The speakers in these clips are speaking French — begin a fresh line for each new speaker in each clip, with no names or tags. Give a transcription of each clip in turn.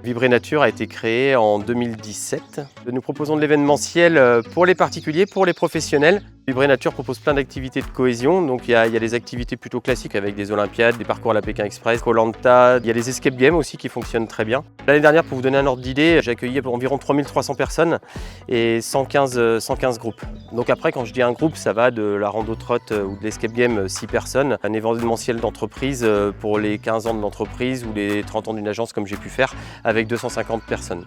Vibrer Nature a été créé en 2017. Nous proposons de l'événementiel pour les particuliers, pour les professionnels. Vibrer Nature propose plein d'activités de cohésion. Donc il y a des activités plutôt classiques avec des Olympiades, des parcours à la Pékin Express, Koh-Lanta. Il y a les escape games aussi qui fonctionnent très bien. L'année dernière, pour vous donner un ordre d'idée, j'ai accueilli environ 3300 personnes et 115 groupes. Donc après, quand je dis un groupe, ça va de la rando trotte ou de l'escape game 6 personnes, un événementiel d'entreprise pour les 15 ans de l'entreprise ou les 30 ans d'une agence comme j'ai pu faire avec 250 personnes.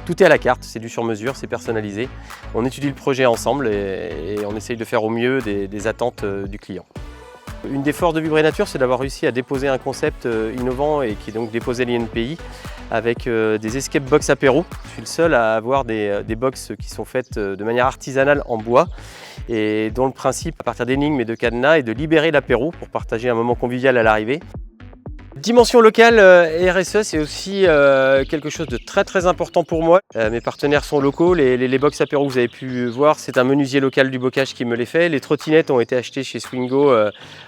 Tout est à la carte, c'est du sur-mesure, c'est personnalisé. On étudie le projet ensemble et on essaye de faire au mieux des attentes du client. Une des forces de Vibrer Nature, c'est d'avoir réussi à déposer un concept innovant et qui est donc déposé à l'INPI avec des escape box apéro. Je suis le seul à avoir des box qui sont faites de manière artisanale en bois et dont le principe, à partir d'énigmes et de cadenas, est de libérer l'apéro pour partager un moment convivial à l'arrivée. Dimension locale et RSE, c'est aussi quelque chose de très important pour moi. Mes partenaires sont locaux, les box apéro que vous avez pu voir, c'est un menuisier local du bocage qui me les fait. Les trottinettes ont été achetées chez Swingo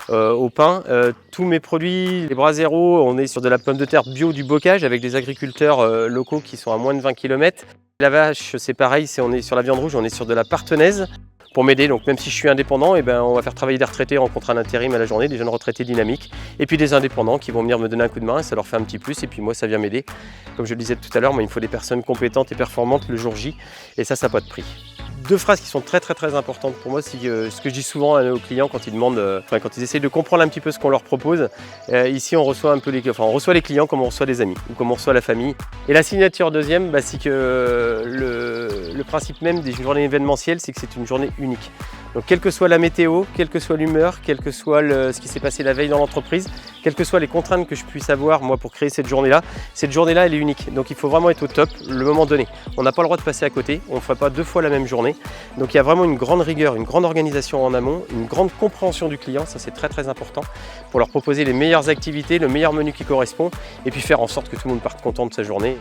au Pin. Tous mes produits, les bras zéro, on est sur de la pomme de terre bio du bocage avec des agriculteurs locaux qui sont à moins de 20 km. La vache, c'est pareil, on est sur la viande rouge, on est sur de la partenaise. Pour m'aider, donc même si je suis indépendant, on va faire travailler des retraités en contrat d'intérim à la journée, des jeunes retraités dynamiques, et puis des indépendants qui vont venir me donner un coup de main, et ça leur fait un petit plus, et puis moi ça vient m'aider. Comme je le disais tout à l'heure, il me faut des personnes compétentes et performantes le jour J, et ça n'a pas de prix. Deux phrases qui sont très importantes pour moi, c'est ce que je dis souvent aux clients quand ils demandent, quand ils essayent de comprendre un petit peu ce qu'on leur propose. Ici on reçoit on reçoit les clients comme on reçoit les amis ou comme on reçoit la famille. Et la signature deuxième, c'est que le principe même des journées événementielles, c'est que c'est une journée unique. Donc quelle que soit la météo, quelle que soit l'humeur, quel que soit ce qui s'est passé la veille dans l'entreprise, quelles que soient les contraintes que je puisse avoir moi pour créer cette journée-là elle est unique. Donc il faut vraiment être au top le moment donné. On n'a pas le droit de passer à côté, on ne fera pas deux fois la même journée. Donc il y a vraiment une grande rigueur, une grande organisation en amont, une grande compréhension du client, ça c'est très important, pour leur proposer les meilleures activités, le meilleur menu qui correspond, et puis faire en sorte que tout le monde parte content de sa journée.